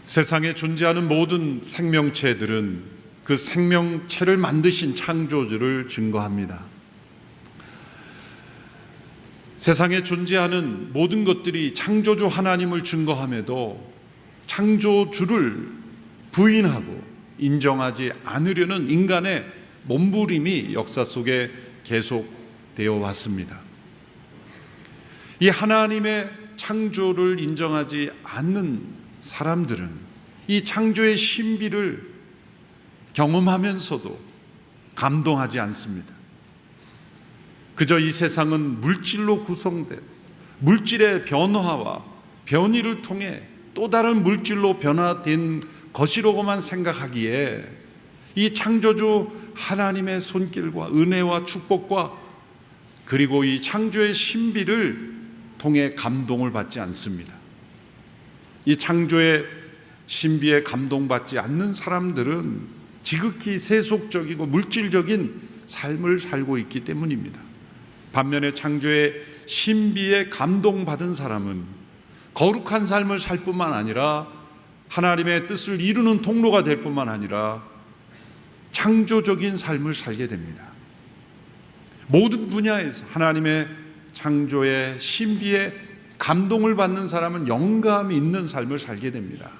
세상에 존재하는 모든 생명체들은 그 생명체를 만드신 창조주를 증거합니다. 세상에 존재하는 모든 것들이 창조주 하나님을 증거함에도 창조주를 부인하고 인정하지 않으려는 인간의 몸부림이 역사 속에 계속되어 왔습니다. 이 하나님의 창조를 인정하지 않는 사람들은 이 창조의 신비를 경험하면서도 감동하지 않습니다. 그저 이 세상은 물질로 구성된 물질의 변화와 변이를 통해 또 다른 물질로 변화된 것이라고만 생각하기에 이 창조주 하나님의 손길과 은혜와 축복과 그리고 이 창조의 신비를 통해 감동을 받지 않습니다. 이 창조의 신비에 감동받지 않는 사람들은 지극히 세속적이고 물질적인 삶을 살고 있기 때문입니다. 반면에 창조의 신비에 감동받은 사람은 거룩한 삶을 살 뿐만 아니라 하나님의 뜻을 이루는 통로가 될 뿐만 아니라 창조적인 삶을 살게 됩니다. 모든 분야에서 하나님의 창조의 신비에 감동을 받는 사람은 영감이 있는 삶을 살게 됩니다.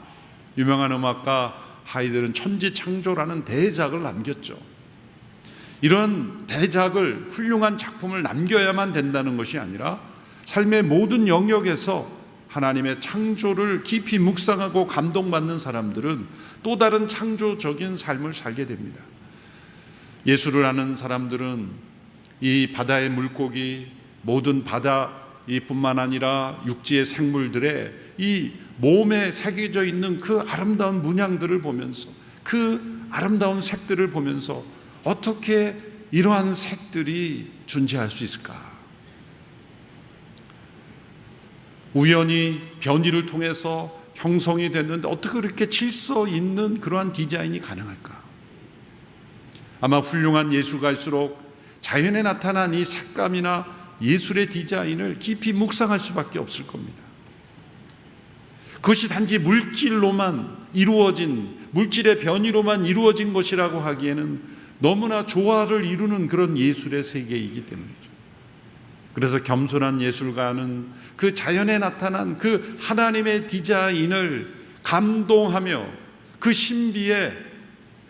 유명한 음악가 하이델은 천지창조라는 대작을 남겼죠. 이런 대작을, 훌륭한 작품을 남겨야만 된다는 것이 아니라 삶의 모든 영역에서 하나님의 창조를 깊이 묵상하고 감동받는 사람들은 또 다른 창조적인 삶을 살게 됩니다. 예술을 하는 사람들은 이 바다의 물고기, 모든 바다 이뿐만 아니라 육지의 생물들의 이 몸에 새겨져 있는 그 아름다운 문양들을 보면서, 그 아름다운 색들을 보면서 어떻게 이러한 색들이 존재할 수 있을까? 우연히 변이를 통해서 형성이 됐는데 어떻게 그렇게 질서 있는 그러한 디자인이 가능할까? 아마 훌륭한 예술가일수록 자연에 나타난 이 색감이나 예술의 디자인을 깊이 묵상할 수밖에 없을 겁니다. 그것이 단지 물질로만 이루어진, 물질의 변이로만 이루어진 것이라고 하기에는 너무나 조화를 이루는 그런 예술의 세계이기 때문이죠. 그래서 겸손한 예술가는 그 자연에 나타난 그 하나님의 디자인을 감동하며 그 신비에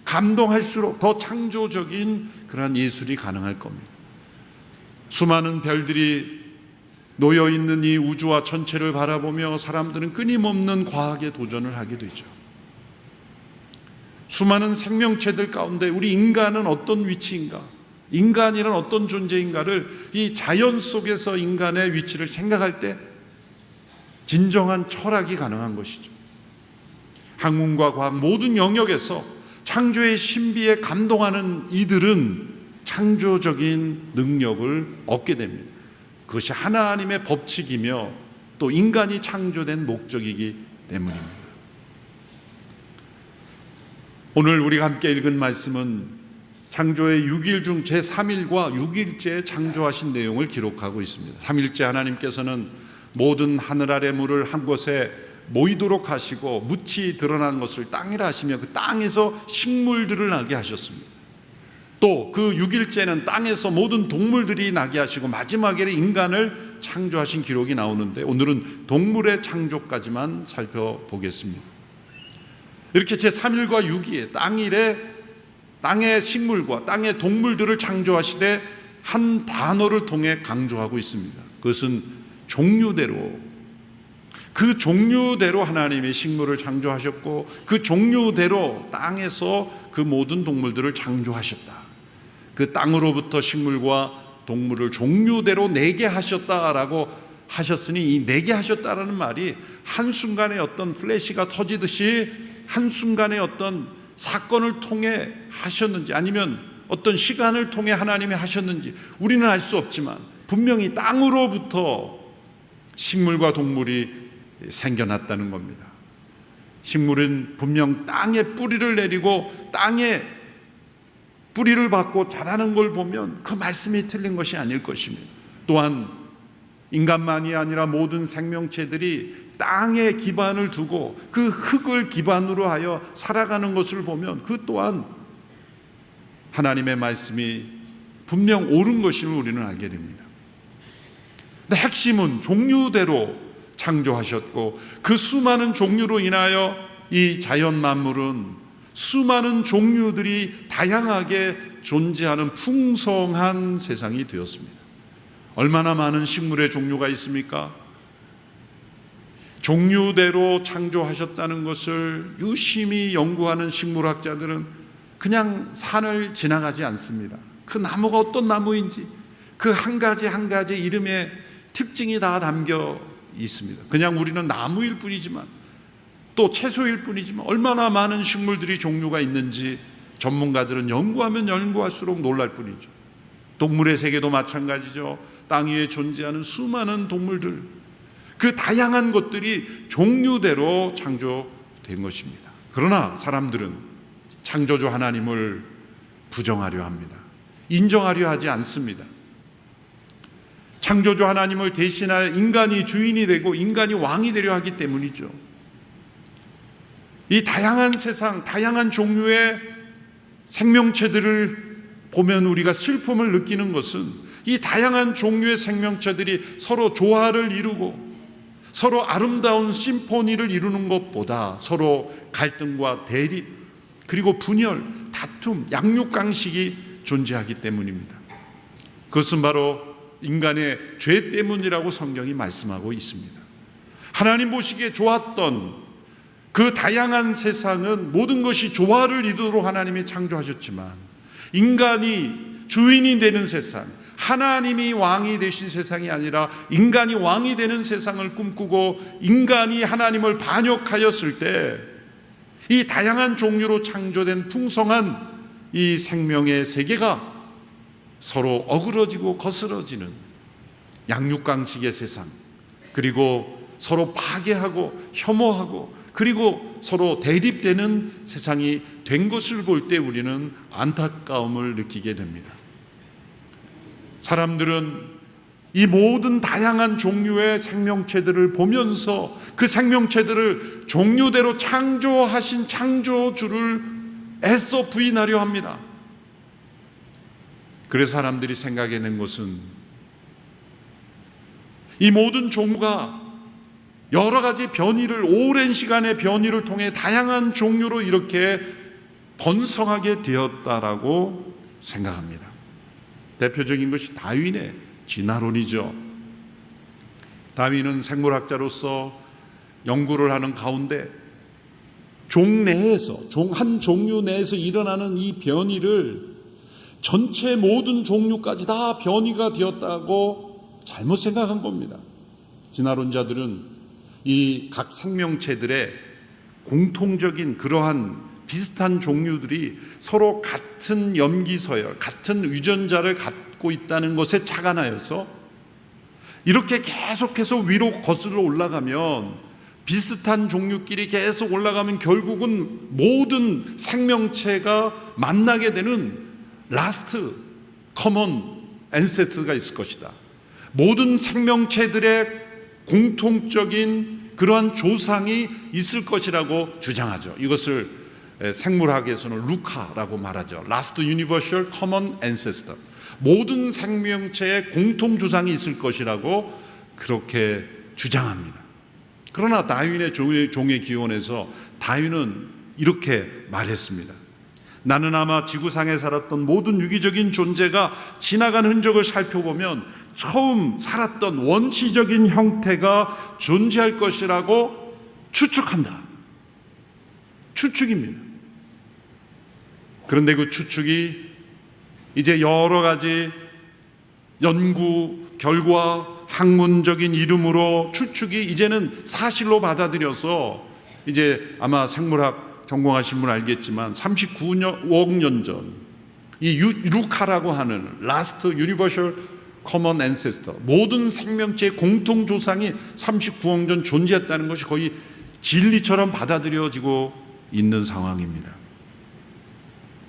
감동할수록 더 창조적인 그러한 예술이 가능할 겁니다. 수많은 별들이 놓여있는 이 우주와 전체를 바라보며 사람들은 끊임없는 과학에 도전을 하게 되죠. 수많은 생명체들 가운데 우리 인간은 어떤 위치인가, 인간이란 어떤 존재인가를 이 자연 속에서 인간의 위치를 생각할 때 진정한 철학이 가능한 것이죠. 학문과 과학 모든 영역에서 창조의 신비에 감동하는 이들은 창조적인 능력을 얻게 됩니다. 그것이 하나님의 법칙이며 또 인간이 창조된 목적이기 때문입니다. 오늘 우리가 함께 읽은 말씀은 창조의 6일 중 제3일과 6일째에 창조하신 내용을 기록하고 있습니다. 3일째 하나님께서는 모든 하늘 아래 물을 한 곳에 모이도록 하시고 묻이 드러난 것을 땅이라 하시며 그 땅에서 식물들을 나게 하셨습니다. 또 그 6일째는 땅에서 모든 동물들이 나게 하시고 마지막에는 인간을 창조하신 기록이 나오는데 오늘은 동물의 창조까지만 살펴보겠습니다. 이렇게 제3일과 6일에 땅의 식물과 땅의 동물들을 창조하시되 한 단어를 통해 강조하고 있습니다. 그것은 종류대로, 그 종류대로 하나님이 식물을 창조하셨고 그 종류대로 땅에서 그 모든 동물들을 창조하셨다. 그 땅으로부터 식물과 동물을 종류대로 내게 하셨다라고 하셨으니 이 내게 하셨다라는 말이 한순간에 어떤 플래시가 터지듯이 한순간에 어떤 사건을 통해 하셨는지 아니면 어떤 시간을 통해 하나님이 하셨는지 우리는 알 수 없지만 분명히 땅으로부터 식물과 동물이 생겨났다는 겁니다. 식물은 분명 땅에 뿌리를 내리고 땅에 뿌리를 받고 자라는 걸 보면 그 말씀이 틀린 것이 아닐 것입니다. 또한 인간만이 아니라 모든 생명체들이 땅에 기반을 두고 그 흙을 기반으로 하여 살아가는 것을 보면 그 또한 하나님의 말씀이 분명 옳은 것임을 우리는 알게 됩니다. 근데 핵심은 종류대로 창조하셨고 그 수많은 종류로 인하여 이 자연 만물은 수많은 종류들이 다양하게 존재하는 풍성한 세상이 되었습니다. 얼마나 많은 식물의 종류가 있습니까? 종류대로 창조하셨다는 것을 유심히 연구하는 식물학자들은 그냥 산을 지나가지 않습니다. 그 나무가 어떤 나무인지 그 한 가지 한 가지 이름에 특징이 다 담겨 있습니다. 그냥 우리는 나무일 뿐이지만 또 채소일 뿐이지만 얼마나 많은 식물들이 종류가 있는지 전문가들은 연구하면 연구할수록 놀랄 뿐이죠. 동물의 세계도 마찬가지죠. 땅 위에 존재하는 수많은 동물들, 그 다양한 것들이 종류대로 창조된 것입니다. 그러나 사람들은 창조주 하나님을 부정하려 합니다. 인정하려 하지 않습니다. 창조주 하나님을 대신할 인간이 주인이 되고 인간이 왕이 되려 하기 때문이죠. 이 다양한 세상, 다양한 종류의 생명체들을 보면 우리가 슬픔을 느끼는 것은 이 다양한 종류의 생명체들이 서로 조화를 이루고 서로 아름다운 심포니를 이루는 것보다 서로 갈등과 대립, 그리고 분열, 다툼, 양육강식이 존재하기 때문입니다. 그것은 바로 인간의 죄 때문이라고 성경이 말씀하고 있습니다. 하나님 보시기에 좋았던 그 다양한 세상은 모든 것이 조화를 이루도록 하나님이 창조하셨지만 인간이 주인이 되는 세상, 하나님이 왕이 되신 세상이 아니라 인간이 왕이 되는 세상을 꿈꾸고 인간이 하나님을 반역하였을 때 이 다양한 종류로 창조된 풍성한 이 생명의 세계가 서로 어그러지고 거스러지는 양육강식의 세상, 그리고 서로 파괴하고 혐오하고 그리고 서로 대립되는 세상이 된 것을 볼 때 우리는 안타까움을 느끼게 됩니다. 사람들은 이 모든 다양한 종류의 생명체들을 보면서 그 생명체들을 종류대로 창조하신 창조주를 애써 부인하려 합니다. 그래서 사람들이 생각해낸 것은 이 모든 종류가 여러 가지 변이를, 오랜 시간의 변이를 통해 다양한 종류로 이렇게 번성하게 되었다라고 생각합니다. 대표적인 것이 다윈의 진화론이죠. 다윈은 생물학자로서 연구를 하는 가운데 종 내에서, 한 종류 내에서 일어나는 이 변이를 전체 모든 종류까지 다 변이가 되었다고 잘못 생각한 겁니다. 진화론자들은 이 각 생명체들의 공통적인 그러한 비슷한 종류들이 서로 같은 염기서열, 같은 유전자를 갖고 있다는 것에 착안하여서 이렇게 계속해서 위로 거슬러 올라가면 비슷한 종류끼리 계속 올라가면 결국은 모든 생명체가 만나게 되는 라스트 커먼 앤세스터가 있을 것이다. 모든 생명체들의 공통적인 그러한 조상이 있을 것이라고 주장하죠. 이것을 생물학에서는 루카라고 말하죠. Last Universal Common Ancestor. 모든 생명체의 공통 조상이 있을 것이라고 그렇게 주장합니다. 그러나 다윈의 종의 기원에서 다윈은 이렇게 말했습니다. 나는 아마 지구상에 살았던 모든 유기적인 존재가 지나간 흔적을 살펴보면 처음 살았던 원시적인 형태가 존재할 것이라고 추측한다. 추측입니다. 그런데 그 추측이 이제 여러 가지 연구 결과, 학문적인 이름으로 추측이 이제는 사실로 받아들여서 이제 아마 생물학 전공하신 분 알겠지만 39억 년 전 이 루카라고 하는 Last Universal Common Ancestor, 모든 생명체의 공통 조상이 39억 년 존재했다는 것이 거의 진리처럼 받아들여지고 있는 상황입니다.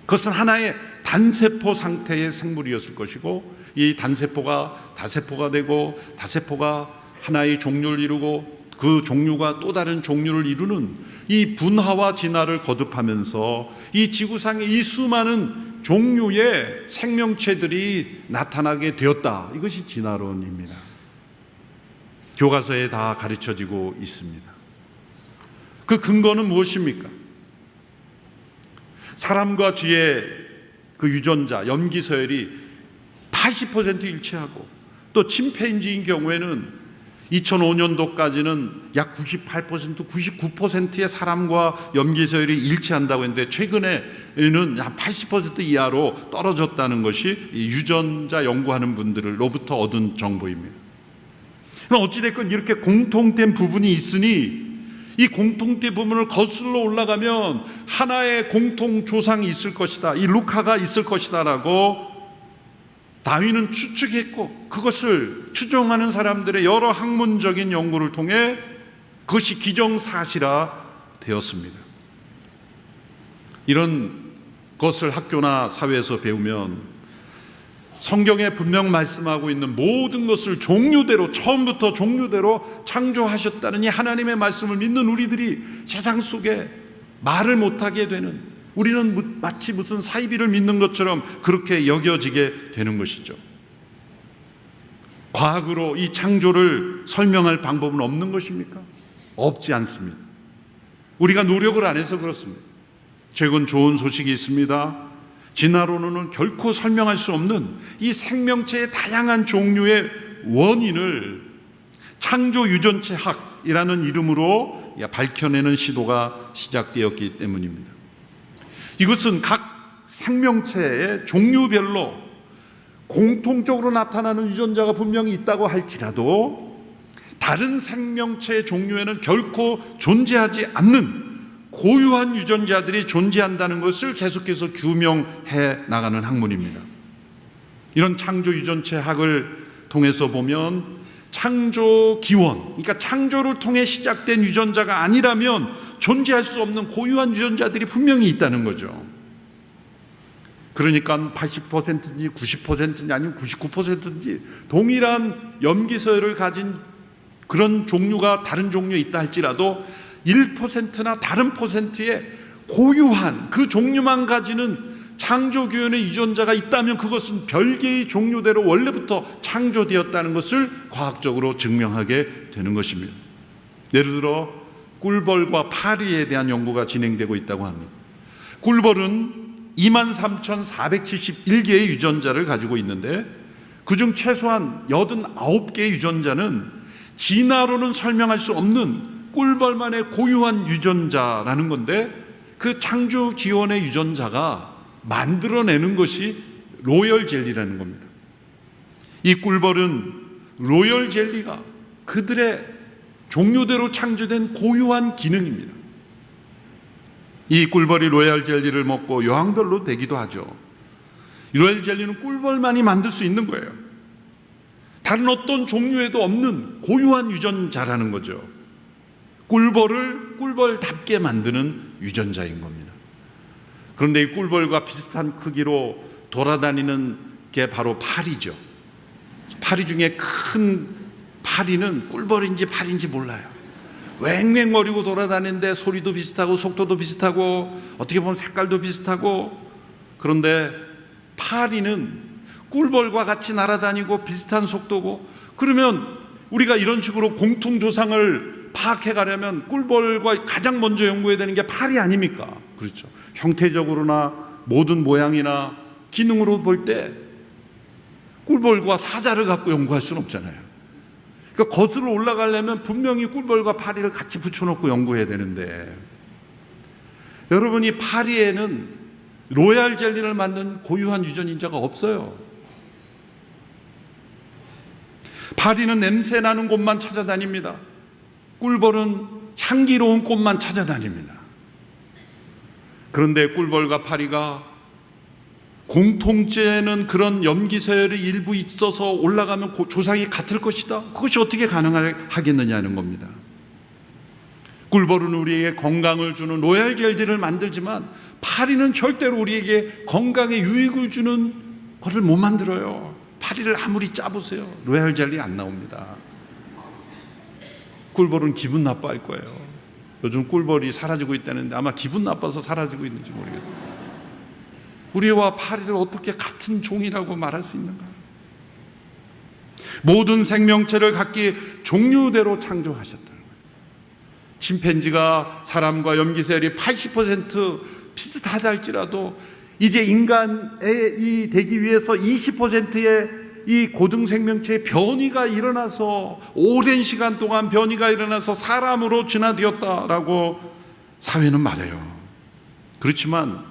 그것은 하나의 단세포 상태의 생물이었을 것이고 이 단세포가 다세포가 되고 다세포가 하나의 종류를 이루고 그 종류가 또 다른 종류를 이루는 이 분화와 진화를 거듭하면서 이 지구상의 이 수많은 종류의 생명체들이 나타나게 되었다. 이것이 진화론입니다. 교과서에 다 가르쳐지고 있습니다. 그 근거는 무엇입니까? 사람과 쥐의 그 유전자, 염기서열이 80% 일치하고, 또 침팬지인 경우에는 2005년도까지는 약 98%, 99%의 사람과 염기서열이 일치한다고 했는데, 최근에는 한 80% 이하로 떨어졌다는 것이 유전자 연구하는 분들로부터 얻은 정보입니다. 그럼 어찌됐건 이렇게 공통된 부분이 있으니 이 공통된 부분을 거슬러 올라가면 하나의 공통 조상이 있을 것이다, 이 루카가 있을 것이다 라고 다윈은 추측했고, 그것을 추정하는 사람들의 여러 학문적인 연구를 통해 그것이 기정사실화 되었습니다. 이런 것을 학교나 사회에서 배우면 성경에 분명 말씀하고 있는 모든 것을 종류대로, 처음부터 종류대로 창조하셨다는 이 하나님의 말씀을 믿는 우리들이 세상 속에 말을 못하게 되는, 우리는 마치 무슨 사이비를 믿는 것처럼 그렇게 여겨지게 되는 것이죠. 과학으로 이 창조를 설명할 방법은 없는 것입니까? 없지 않습니다. 우리가 노력을 안 해서 그렇습니다. 최근 좋은 소식이 있습니다. 진화론으로는 결코 설명할 수 없는 이 생명체의 다양한 종류의 원인을 창조 유전체학이라는 이름으로 밝혀내는 시도가 시작되었기 때문입니다. 이것은 각 생명체의 종류별로 공통적으로 나타나는 유전자가 분명히 있다고 할지라도 다른 생명체의 종류에는 결코 존재하지 않는 고유한 유전자들이 존재한다는 것을 계속해서 규명해 나가는 학문입니다. 이런 창조 유전체학을 통해서 보면 창조 기원, 그러니까 창조를 통해 시작된 유전자가 아니라면 존재할 수 없는 고유한 유전자들이 분명히 있다는 거죠. 그러니까 80%인지 90%인지 아니면 99%인지 동일한 염기서열을 가진 그런 종류가 다른 종류에 있다 할지라도 1%나 다른 퍼센트의 고유한 그 종류만 가지는 창조기원의 유전자가 있다면 그것은 별개의 종류대로 원래부터 창조되었다는 것을 과학적으로 증명하게 되는 것입니다. 예를 들어 꿀벌과 파리에 대한 연구가 진행되고 있다고 합니다. 꿀벌은 23,471개의 유전자를 가지고 있는데 그중 최소한 89개의 유전자는 진화로는 설명할 수 없는 꿀벌만의 고유한 유전자라는 건데, 그 창조 기원의 유전자가 만들어내는 것이 로열 젤리라는 겁니다. 이 꿀벌은 로열 젤리가 그들의 종류대로 창조된 고유한 기능입니다. 이 꿀벌이 로열 젤리를 먹고 여왕별로 되기도 하죠. 로열 젤리는 꿀벌만이 만들 수 있는 거예요. 다른 어떤 종류에도 없는 고유한 유전자라는 거죠. 꿀벌을 꿀벌답게 만드는 유전자인 겁니다. 그런데 이 꿀벌과 비슷한 크기로 돌아다니는 게 바로 파리죠. 파리 중에 큰 파리는 꿀벌인지 파리인지 몰라요. 왱왱거리고 돌아다니는데 소리도 비슷하고 속도도 비슷하고 어떻게 보면 색깔도 비슷하고, 그런데 파리는 꿀벌과 같이 날아다니고 비슷한 속도고, 그러면 우리가 이런 식으로 공통조상을 파악해 가려면 꿀벌과 가장 먼저 연구해야 되는 게 파리 아닙니까? 그렇죠. 형태적으로나 모든 모양이나 기능으로 볼 때 꿀벌과 사자를 갖고 연구할 수는 없잖아요. 그러니까 거슬러 올라가려면 분명히 꿀벌과 파리를 같이 붙여놓고 연구해야 되는데, 여러분, 이 파리에는 로얄 젤리를 만든 고유한 유전자가 없어요. 파리는 냄새 나는 곳만 찾아다닙니다. 꿀벌은 향기로운 꽃만 찾아다닙니다. 그런데 꿀벌과 파리가 공통되는 그런 염기서열이 일부 있어서 올라가면 조상이 같을 것이다. 그것이 어떻게 가능하겠느냐는 겁니다. 꿀벌은 우리에게 건강을 주는 로얄 젤리를 만들지만 파리는 절대로 우리에게 건강에 유익을 주는 것을 못 만들어요. 파리를 아무리 짜보세요. 로얄 젤리 안 나옵니다. 꿀벌은 기분 나빠할 거예요. 요즘 꿀벌이 사라지고 있다는데 아마 기분 나빠서 사라지고 있는지 모르겠어요. 우리와 파리를 어떻게 같은 종이라고 말할 수 있는가? 모든 생명체를 각기 종류대로 창조하셨다는 거예요. 침팬지가 사람과 염기세열이 80% 비슷하다 할지라도 이제 인간이 되기 위해서 20%의 이 고등 생명체의 변이가 일어나서 오랜 시간 동안 변이가 일어나서 사람으로 진화되었다라고 사회는 말해요. 그렇지만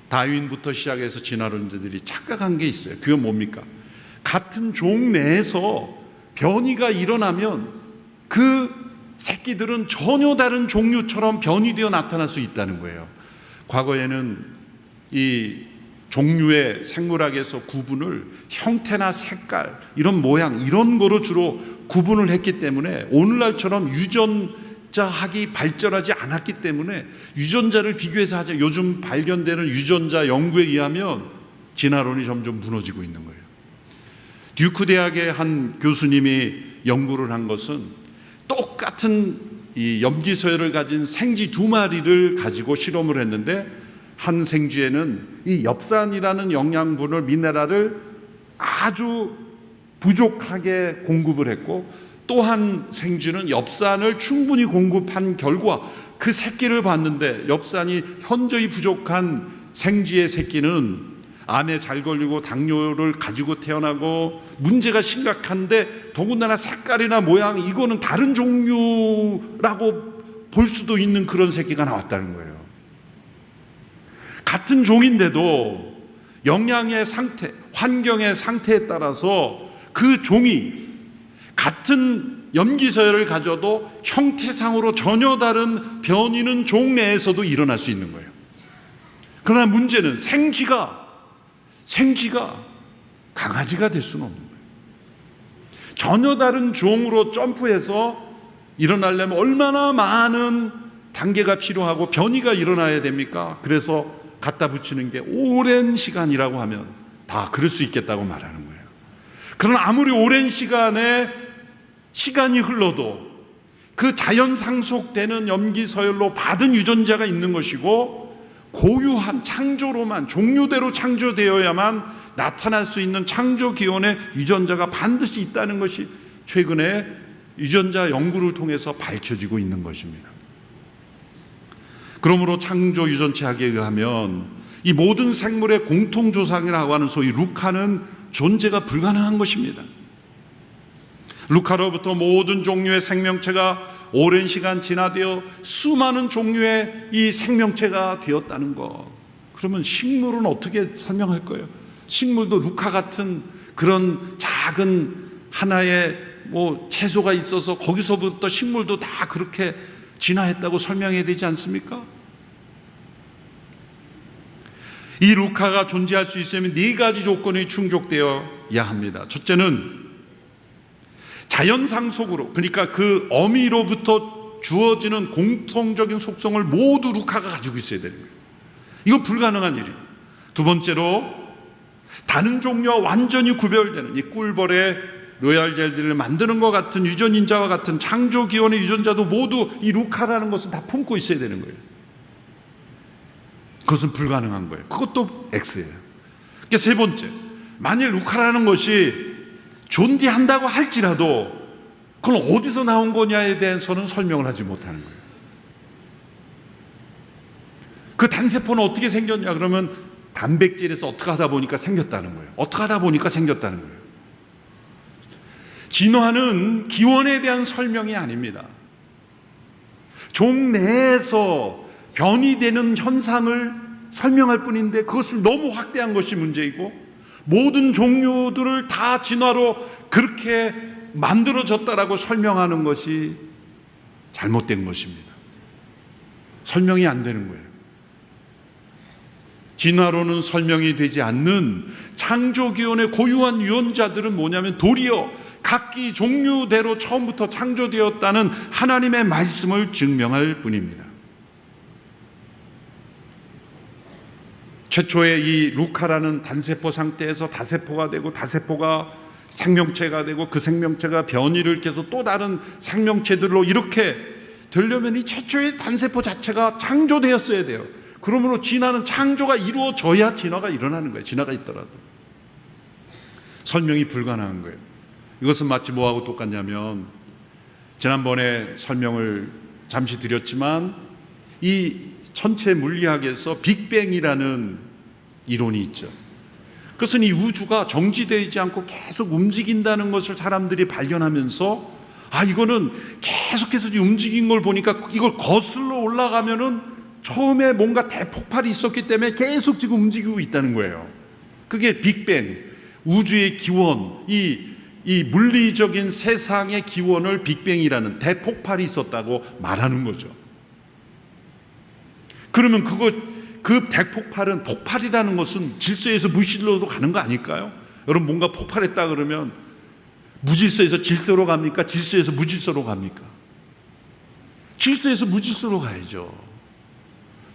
다윈부터 시작해서 진화론자들이 착각한 게 있어요. 그게 뭡니까? 같은 종 내에서 변이가 일어나면 그 새끼들은 전혀 다른 종류처럼 변이되어 나타날 수 있다는 거예요. 과거에는 이 종류의 생물학에서 구분을 형태나 색깔, 이런 모양, 이런 거로 주로 구분을 했기 때문에 오늘날처럼 유전자학이 발전하지 않았기 때문에 유전자를 비교해서 하자. 요즘 발견되는 유전자 연구에 의하면 진화론이 점점 무너지고 있는 거예요. 듀크 대학의 한 교수님이 연구를 한 것은 똑같은 이 염기서열을 가진 생쥐 2마리를 가지고 실험을 했는데 한 생쥐에는 이 엽산이라는 영양분을 미네랄을 아주 부족하게 공급을 했고 또 한 생쥐는 엽산을 충분히 공급한 결과 그 새끼를 봤는데 엽산이 현저히 부족한 생쥐의 새끼는 암에 잘 걸리고 당뇨를 가지고 태어나고 문제가 심각한데 더군다나 색깔이나 모양 이거는 다른 종류라고 볼 수도 있는 그런 새끼가 나왔다는 거예요. 같은 종인데도 영양의 상태, 환경의 상태에 따라서 그 종이 같은 염기서열을 가져도 형태상으로 전혀 다른 변이는 종 내에서도 일어날 수 있는 거예요. 그러나 문제는 생쥐가 강아지가 될 수는 없는 거예요. 전혀 다른 종으로 점프해서 일어나려면 얼마나 많은 단계가 필요하고 변이가 일어나야 됩니까? 그래서 갖다 붙이는 게 오랜 시간이라고 하면 다 그럴 수 있겠다고 말하는 거예요. 그러나 아무리 오랜 시간이 흘러도 그 자연 상속되는 염기서열로 받은 유전자가 있는 것이고 고유한 창조로만 종류대로 창조되어야만 나타날 수 있는 창조 기원의 유전자가 반드시 있다는 것이 최근에 유전자 연구를 통해서 밝혀지고 있는 것입니다. 그러므로 창조 유전체학에 의하면 이 모든 생물의 공통조상이라고 하는 소위 루카는 존재가 불가능한 것입니다. 루카로부터 모든 종류의 생명체가 오랜 시간 진화되어 수많은 종류의 이 생명체가 되었다는 것. 그러면 식물은 어떻게 설명할 거예요? 식물도 루카 같은 그런 작은 하나의 채소가 있어서 거기서부터 식물도 다 그렇게 진화했다고 설명해야 되지 않습니까? 이 루카가 존재할 수 있으면 4가지 조건이 충족되어야 합니다. 첫째는 자연상속으로, 그러니까 그 어미로부터 주어지는 공통적인 속성을 모두 루카가 가지고 있어야 되는 거예요. 이건 불가능한 일이에요. 두 번째로 다른 종류와 완전히 구별되는 이 꿀벌의 로얄젤들을 만드는 것 같은 유전인자와 같은 창조기원의 유전자도 모두 이 루카라는 것을 다 품고 있어야 되는 거예요. 그것은 불가능한 거예요. 그것도 X예요. 그러니까 세 번째, 만일 루카라는 것이 존재한다고 할지라도 그건 어디서 나온 거냐에 대해서는 설명을 하지 못하는 거예요. 그 단세포는 어떻게 생겼냐 그러면 단백질에서 어떻게 하다 보니까 생겼다는 거예요. 어떻게 하다 보니까 생겼다는 거예요. 진화는 기원에 대한 설명이 아닙니다. 종 내에서 변이되는 현상을 설명할 뿐인데 그것을 너무 확대한 것이 문제이고 모든 종류들을 다 진화로 그렇게 만들어졌다라고 설명하는 것이 잘못된 것입니다. 설명이 안 되는 거예요. 진화로는 설명이 되지 않는 창조기원의 고유한 유전자들은 뭐냐면 도리어 각기 종류대로 처음부터 창조되었다는 하나님의 말씀을 증명할 뿐입니다. 최초의 이 루카라는 단세포 상태에서 다세포가 되고 다세포가 생명체가 되고 그 생명체가 변이를 계속 또 다른 생명체들로 이렇게 되려면 이 최초의 단세포 자체가 창조되었어야 돼요. 그러므로 진화는 창조가 이루어져야 진화가 일어나는 거예요. 진화가 있더라도. 설명이 불가능한 거예요. 이것은 마치 뭐하고 똑같냐면, 지난번에 설명을 잠시 드렸지만 이 천체 물리학에서 빅뱅이라는 이론이 있죠. 그것은 이 우주가 정지되지 않고 계속 움직인다는 것을 사람들이 발견하면서, 이거는 계속해서 움직인 걸 보니까 이걸 거슬러 올라가면은 처음에 뭔가 대폭발이 있었기 때문에 계속 지금 움직이고 있다는 거예요. 그게 빅뱅, 우주의 기원, 이 물리적인 세상의 기원을 빅뱅이라는 대폭발이 있었다고 말하는 거죠. 그러면 그 대폭발은, 폭발이라는 것은 질서에서 무질서로 가는 거 아닐까요? 여러분, 뭔가 폭발했다 그러면 무질서에서 질서로 갑니까? 질서에서 무질서로 갑니까? 질서에서 무질서로 가야죠.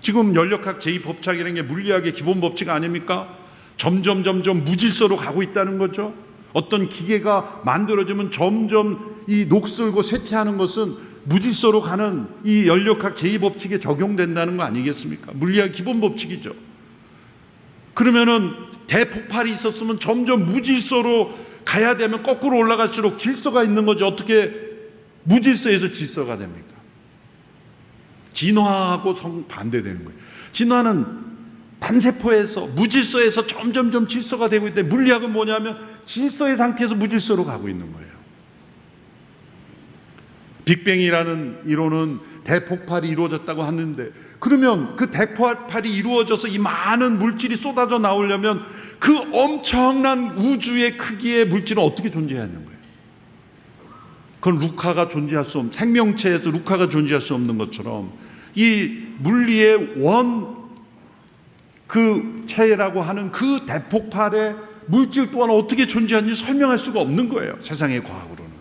지금 연력학 제2법칙이라는 게 물리학의 기본 법칙 아닙니까? 점점 무질서로 가고 있다는 거죠. 어떤 기계가 만들어지면 점점 이 녹슬고 쇠퇴하는 것은 무질서로 가는 이 연력학 제2법칙에 적용된다는 거 아니겠습니까? 물리학 기본 법칙이죠. 그러면은 대폭발이 있었으면 점점 무질서로 가야 되면 거꾸로 올라갈수록 질서가 있는 거죠. 어떻게 무질서에서 질서가 됩니까? 진화하고 반대되는 거예요. 진화는 단세포에서 무질서에서 점점 질서가 되고 있는데, 물리학은 뭐냐면 질서의 상태에서 무질서로 가고 있는 거예요. 빅뱅이라는 이론은 대폭발이 이루어졌다고 하는데, 그러면 그 대폭발이 이루어져서 이 많은 물질이 쏟아져 나오려면 그 엄청난 우주의 크기의 물질은 어떻게 존재하는 거예요? 그건 루카가 존재할 수 없는, 생명체에서 루카가 존재할 수 없는 것처럼 이 물리의 그 체라고 하는 그 대폭발의 물질 또한 어떻게 존재하는지 설명할 수가 없는 거예요, 세상의 과학으로는.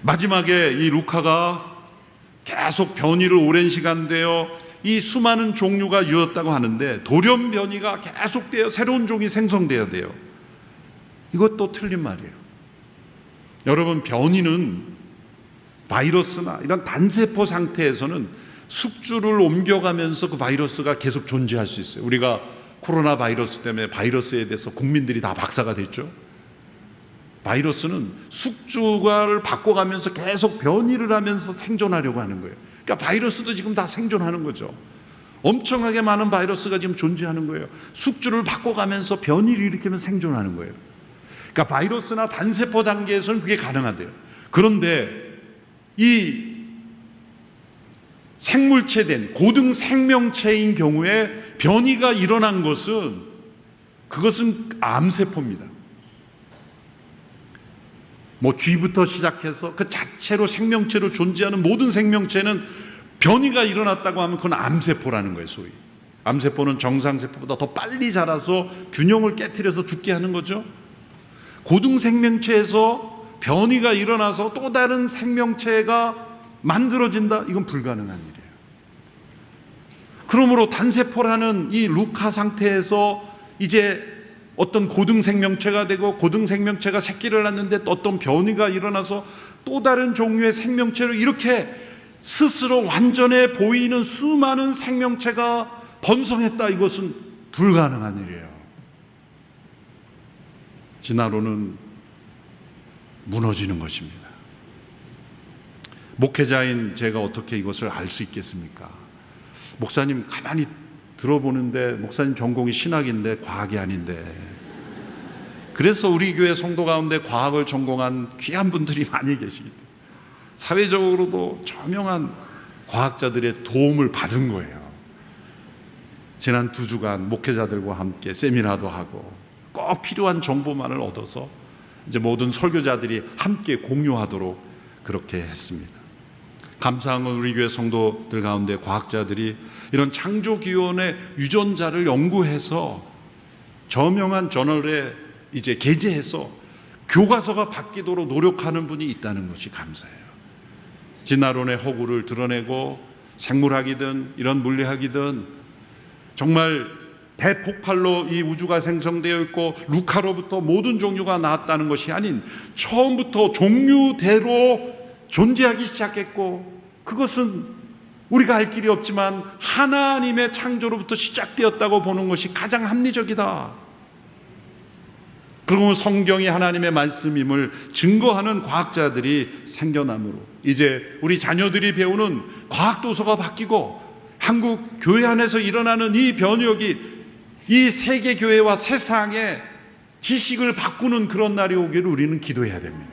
마지막에 이 루카가 계속 변이를 오랜 시간 되어 이 수많은 종류가 이루어졌다고 하는데, 돌연 변이가 계속되어 새로운 종이 생성되어야 돼요. 이것도 틀린 말이에요. 여러분, 변이는 바이러스나 이런 단세포 상태에서는 숙주를 옮겨가면서 그 바이러스가 계속 존재할 수 있어요. 우리가 코로나 바이러스 때문에 바이러스에 대해서 국민들이 다 박사가 됐죠. 바이러스는 숙주를 바꿔가면서 계속 변이를 하면서 생존하려고 하는 거예요. 그러니까 바이러스도 지금 다 생존하는 거죠. 엄청나게 많은 바이러스가 지금 존재하는 거예요. 숙주를 바꿔가면서 변이를 일으키면서 생존하는 거예요. 그러니까 바이러스나 단세포 단계에서는 그게 가능하대요. 그런데 이 생물체된 고등 생명체인 경우에 변이가 일어난 것은, 그것은 암세포입니다. 쥐부터 시작해서 그 자체로 생명체로 존재하는 모든 생명체는 변이가 일어났다고 하면 그건 암세포라는 거예요, 소위. 암세포는 정상세포보다 더 빨리 자라서 균형을 깨트려서 죽게 하는 거죠. 고등 생명체에서 변이가 일어나서 또 다른 생명체가 만들어진다? 이건 불가능한 일이에요. 그러므로 단세포라는 이 루카 상태에서 이제 어떤 고등 생명체가 되고, 고등 생명체가 새끼를 낳는데 어떤 변이가 일어나서 또 다른 종류의 생명체로 이렇게 스스로 완전해 보이는 수많은 생명체가 번성했다. 이것은 불가능한 일이에요. 진화론은 무너지는 것입니다. 목회자인 제가 어떻게 이것을 알 수 있겠습니까? 목사님 가만히 들어보는데, 목사님 전공이 신학인데 과학이 아닌데. 그래서 우리 교회 성도 가운데 과학을 전공한 귀한 분들이 많이 계시기 때문에 사회적으로도 저명한 과학자들의 도움을 받은 거예요. 지난 2주간 목회자들과 함께 세미나도 하고 꼭 필요한 정보만을 얻어서 이제 모든 설교자들이 함께 공유하도록 그렇게 했습니다. 감사한 건 우리 교회 성도들 가운데 과학자들이 이런 창조기원의 유전자를 연구해서 저명한 저널에 이제 게재해서 교과서가 바뀌도록 노력하는 분이 있다는 것이 감사해요. 진화론의 허구를 드러내고 생물학이든 이런 물리학이든 정말 대폭발로 이 우주가 생성되어 있고 루카로부터 모든 종류가 나왔다는 것이 아닌 처음부터 종류대로 존재하기 시작했고, 그것은 우리가 알 길이 없지만 하나님의 창조로부터 시작되었다고 보는 것이 가장 합리적이다. 그리고 성경이 하나님의 말씀임을 증거하는 과학자들이 생겨나므로 이제 우리 자녀들이 배우는 과학도서가 바뀌고 한국 교회 안에서 일어나는 이 변혁이 이 세계 교회와 세상의 지식을 바꾸는 그런 날이 오기를 우리는 기도해야 됩니다.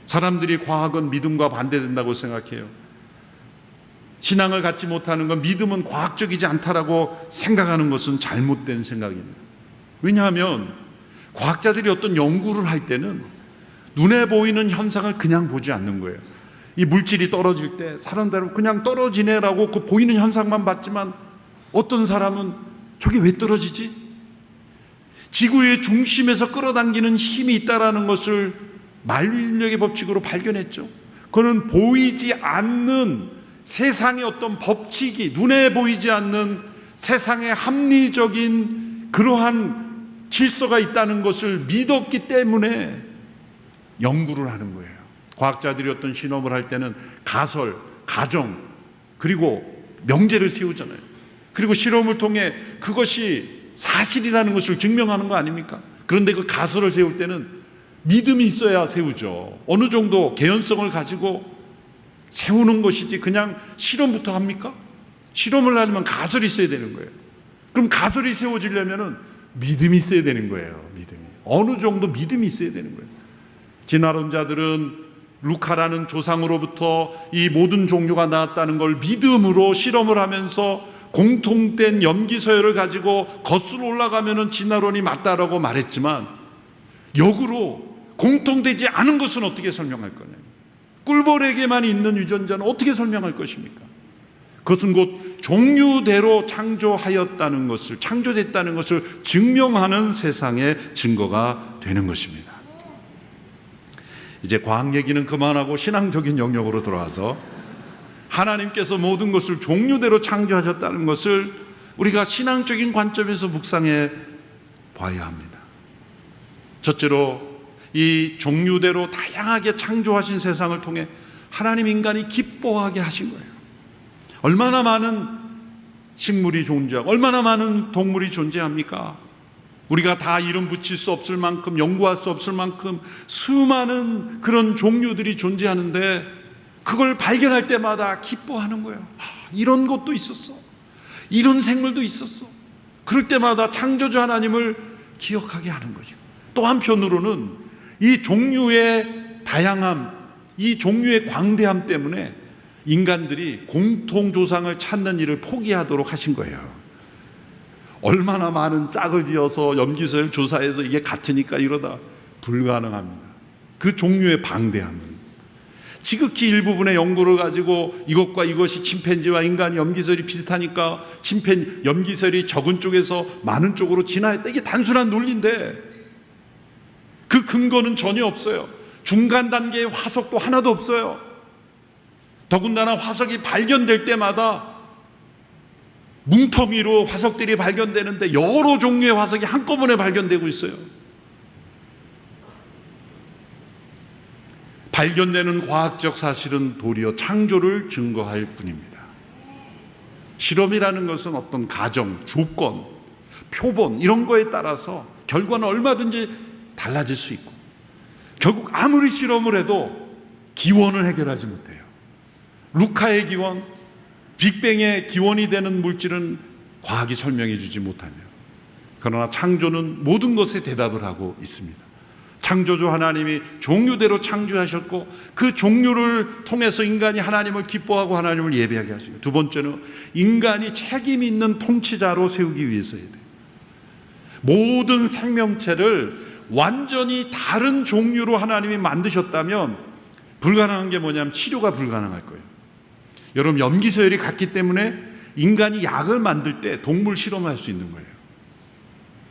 사람들이 과학은 믿음과 반대된다고 생각해요. 신앙을 갖지 못하는 건 믿음은 과학적이지 않다라고 생각하는 것은 잘못된 생각입니다. 왜냐하면 과학자들이 어떤 연구를 할 때는 눈에 보이는 현상을 그냥 보지 않는 거예요. 이 물질이 떨어질 때 사람들은 그냥 떨어지네라고 그 보이는 현상만 봤지만 어떤 사람은 저게 왜 떨어지지? 지구의 중심에서 끌어당기는 힘이 있다라는 것을 만유인력의 법칙으로 발견했죠. 그는 보이지 않는 세상의 어떤 법칙이, 눈에 보이지 않는 세상의 합리적인 그러한 질서가 있다는 것을 믿었기 때문에 연구를 하는 거예요. 과학자들이 어떤 실험을 할 때는 가설, 가정, 그리고 명제를 세우잖아요. 그리고 실험을 통해 그것이 사실이라는 것을 증명하는 거 아닙니까? 그런데 그 가설을 세울 때는 믿음이 있어야 세우죠. 어느 정도 개연성을 가지고 세우는 것이지 그냥 실험부터 합니까? 실험을 하려면 가설이 있어야 되는 거예요. 그럼 가설이 세워지려면 믿음이 있어야 되는 거예요. 믿음이. 어느 정도 믿음이 있어야 되는 거예요. 진화론자들은 루카라는 조상으로부터 이 모든 종류가 나왔다는 걸 믿음으로 실험을 하면서 공통된 염기서열을 가지고 거슬러 올라가면 진화론이 맞다라고 말했지만, 역으로 공통되지 않은 것은 어떻게 설명할 거냐? 꿀벌에게만 있는 유전자는 어떻게 설명할 것입니까? 그것은 곧 종류대로 창조하였다는 것을, 창조됐다는 것을 증명하는 세상의 증거가 되는 것입니다. 이제 과학 얘기는 그만하고 신앙적인 영역으로 들어와서 하나님께서 모든 것을 종류대로 창조하셨다는 것을 우리가 신앙적인 관점에서 묵상해 봐야 합니다. 첫째로 이 종류대로 다양하게 창조하신 세상을 통해 하나님 인간이 기뻐하게 하신 거예요. 얼마나 많은 식물이 존재하고 얼마나 많은 동물이 존재합니까? 우리가 다 이름 붙일 수 없을 만큼, 연구할 수 없을 만큼 수많은 그런 종류들이 존재하는데 그걸 발견할 때마다 기뻐하는 거예요. 이런 것도 있었어. 이런 생물도 있었어. 그럴 때마다 창조주 하나님을 기억하게 하는 거죠. 또 한편으로는 이 종류의 다양함, 이 종류의 광대함 때문에 인간들이 공통조상을 찾는 일을 포기하도록 하신 거예요. 얼마나 많은 짝을 지어서 염기서열 조사해서 이게 같으니까 이러다 불가능합니다. 그 종류의 방대함은 지극히 일부분의 연구를 가지고 이것과 이것이 침팬지와 인간이 염기설이 비슷하니까 염기설이 적은 쪽에서 많은 쪽으로 진화했다. 이게 단순한 논리인데 그 근거는 전혀 없어요. 중간 단계의 화석도 하나도 없어요. 더군다나 화석이 발견될 때마다 뭉텅이로 화석들이 발견되는데 여러 종류의 화석이 한꺼번에 발견되고 있어요. 발견되는 과학적 사실은 도리어 창조를 증거할 뿐입니다. 실험이라는 것은 어떤 가정, 조건, 표본 이런 거에 따라서 결과는 얼마든지 달라질 수 있고 결국 아무리 실험을 해도 기원을 해결하지 못해요. 루카의 기원, 빅뱅의 기원이 되는 물질은 과학이 설명해 주지 못하며, 그러나 창조는 모든 것에 대답을 하고 있습니다. 창조주 하나님이 종류대로 창조하셨고 그 종류를 통해서 인간이 하나님을 기뻐하고 하나님을 예배하게 하시고, 두 번째는 인간이 책임 있는 통치자로 세우기 위해서야 돼요. 모든 생명체를 완전히 다른 종류로 하나님이 만드셨다면 불가능한 게 뭐냐면 치료가 불가능할 거예요. 여러분, 염기서열이 같기 때문에 인간이 약을 만들 때 동물 실험을 할 수 있는 거예요.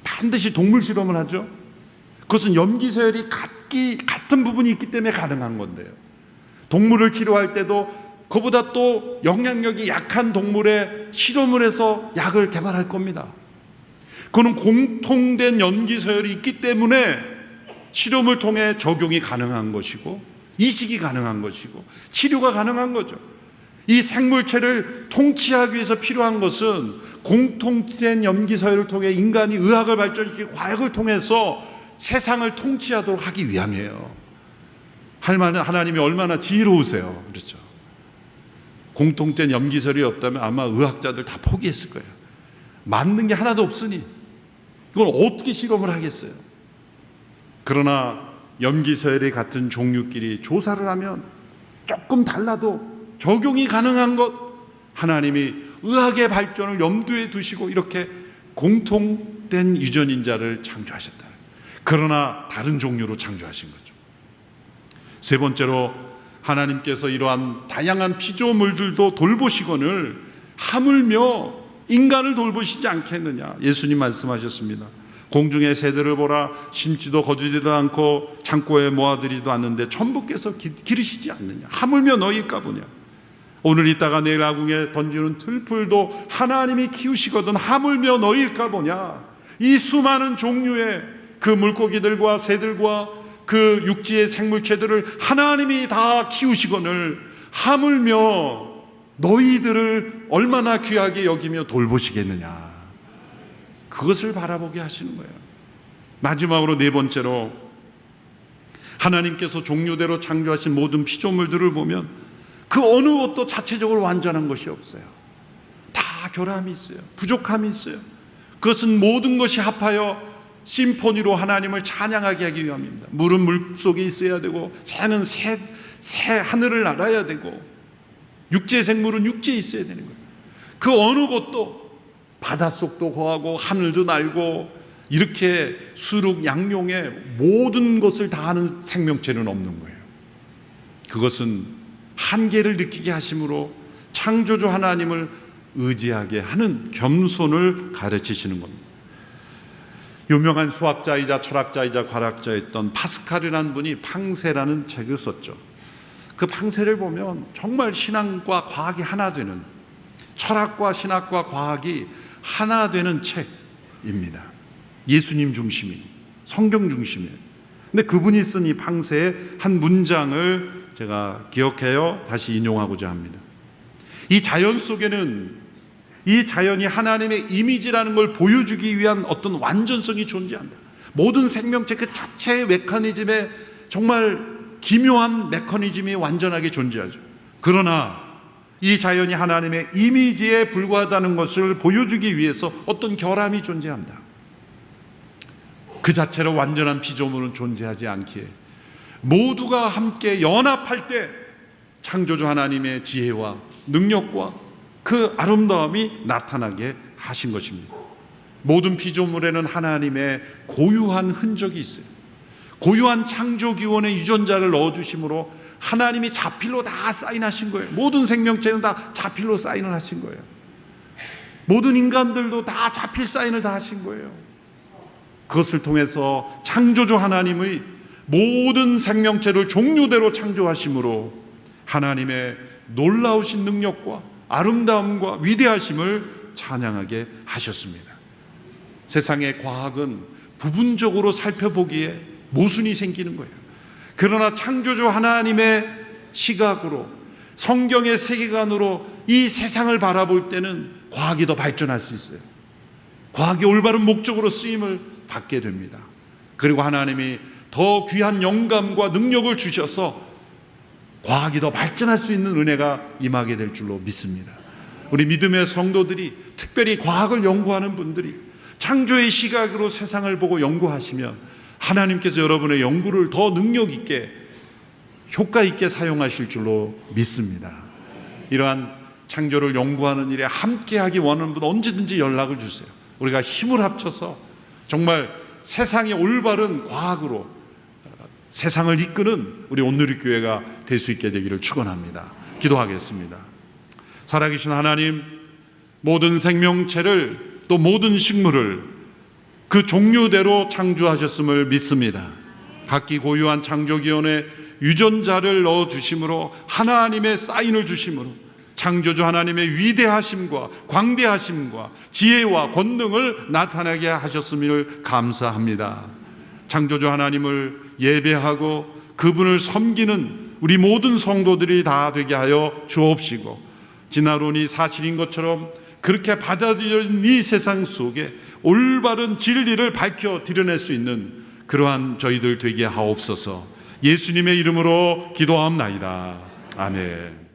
반드시 동물 실험을 하죠. 그것은 염기서열이 같은 부분이 있기 때문에 가능한 건데요. 동물을 치료할 때도 그보다 또 영향력이 약한 동물에 실험을 해서 약을 개발할 겁니다. 그는 공통된 염기 서열이 있기 때문에 실험을 통해 적용이 가능한 것이고 이식이 가능한 것이고 치료가 가능한 거죠. 이 생물체를 통치하기 위해서 필요한 것은 공통된 염기 서열을 통해 인간이 의학을 발전시키고 과학을 통해서 세상을 통치하도록 하기 위함이에요. 하나님이 얼마나 지혜로우세요. 그렇죠. 공통된 염기설이 없다면 아마 의학자들 다 포기했을 거예요. 맞는 게 하나도 없으니 이걸 어떻게 실험을 하겠어요. 그러나 염기서열이 같은 종류끼리 조사를 하면 조금 달라도 적용이 가능한 것, 하나님이 의학의 발전을 염두에 두시고 이렇게 공통된 유전인자를 창조하셨다. 그러나 다른 종류로 창조하신 거죠. 세 번째로 하나님께서 이러한 다양한 피조물들도 돌보시거늘 하물며 인간을 돌보시지 않겠느냐. 예수님 말씀하셨습니다. 공중의 새들을 보라. 심지도 거두지도 않고 창고에 모아들이지도 않는데 천부께서 기르시지 않느냐. 하물며 너희일까 보냐. 오늘 있다가 내일 아궁에 던지는 들풀도 하나님이 키우시거든 하물며 너희일까 보냐. 이 수많은 종류의 그 물고기들과 새들과 그 육지의 생물체들을 하나님이 다 키우시거늘 하물며 너희들을 얼마나 귀하게 여기며 돌보시겠느냐. 그것을 바라보게 하시는 거예요. 마지막으로 네 번째로 하나님께서 종류대로 창조하신 모든 피조물들을 보면 그 어느 것도 자체적으로 완전한 것이 없어요. 다 결함이 있어요. 부족함이 있어요. 그것은 모든 것이 합하여 심포니로 하나님을 찬양하게 하기 위함입니다. 물은 물 속에 있어야 되고 새는 새 하늘을 날아야 되고 육지의 생물은 육지에 있어야 되는 거예요. 그 어느 것도 바닷속도 거하고 하늘도 날고 이렇게 수륙 양용의 모든 것을 다 하는 생명체는 없는 거예요. 그것은 한계를 느끼게 하심으로 창조주 하나님을 의지하게 하는 겸손을 가르치시는 겁니다. 유명한 수학자이자 철학자이자 과학자였던 파스칼이라는 분이 팡세라는 책을 썼죠. 그 팡세를 보면 정말 신앙과 과학이 하나 되는, 철학과 신학과 과학이 하나 되는 책입니다. 예수님 중심이, 성경 중심이에요. 근데 그분이 쓴 이 팡세의 한 문장을 제가 기억해요. 다시 인용하고자 합니다. 이 자연 속에는 이 자연이 하나님의 이미지라는 걸 보여주기 위한 어떤 완전성이 존재한다. 모든 생명체 그 자체의 메커니즘에 정말 기묘한 메커니즘이 완전하게 존재하죠. 그러나 이 자연이 하나님의 이미지에 불과하다는 것을 보여주기 위해서 어떤 결함이 존재한다. 그 자체로 완전한 피조물은 존재하지 않기에 모두가 함께 연합할 때 창조주 하나님의 지혜와 능력과 그 아름다움이 나타나게 하신 것입니다. 모든 피조물에는 하나님의 고유한 흔적이 있어요. 고유한 창조기원의 유전자를 넣어주심으로 하나님이 자필로 다 사인하신 거예요. 모든 생명체는 다 자필로 사인을 하신 거예요. 모든 인간들도 다 자필 사인을 다 하신 거예요. 그것을 통해서 창조주 하나님의 모든 생명체를 종류대로 창조하심으로 하나님의 놀라우신 능력과 아름다움과 위대하심을 찬양하게 하셨습니다. 세상의 과학은 부분적으로 살펴보기에 모순이 생기는 거예요. 그러나 창조주 하나님의 시각으로, 성경의 세계관으로 이 세상을 바라볼 때는 과학이 더 발전할 수 있어요. 과학이 올바른 목적으로 쓰임을 받게 됩니다. 그리고 하나님이 더 귀한 영감과 능력을 주셔서 과학이 더 발전할 수 있는 은혜가 임하게 될 줄로 믿습니다. 우리 믿음의 성도들이, 특별히 과학을 연구하는 분들이 창조의 시각으로 세상을 보고 연구하시면 하나님께서 여러분의 연구를 더 능력 있게, 효과 있게 사용하실 줄로 믿습니다. 이러한 창조를 연구하는 일에 함께하기 원하는 분 언제든지 연락을 주세요. 우리가 힘을 합쳐서 정말 세상의 올바른 과학으로 세상을 이끄는 우리 온누리교회가 될 수 있게 되기를 축원합니다. 기도하겠습니다. 살아계신 하나님, 모든 생명체를 또 모든 식물을 그 종류대로 창조하셨음을 믿습니다. 각기 고유한 창조기원의 유전자를 넣어 주심으로 하나님의 사인을 주심으로 창조주 하나님의 위대하심과 광대하심과 지혜와 권능을 나타나게 하셨음을 감사합니다. 창조주 하나님을 예배하고 그분을 섬기는 우리 모든 성도들이 다 되게 하여 주옵시고, 진화론이 사실인 것처럼 그렇게 받아들여진 이 세상 속에 올바른 진리를 밝혀 드러낼 수 있는 그러한 저희들 되게 하옵소서. 예수님의 이름으로 기도하옵나이다. 아멘.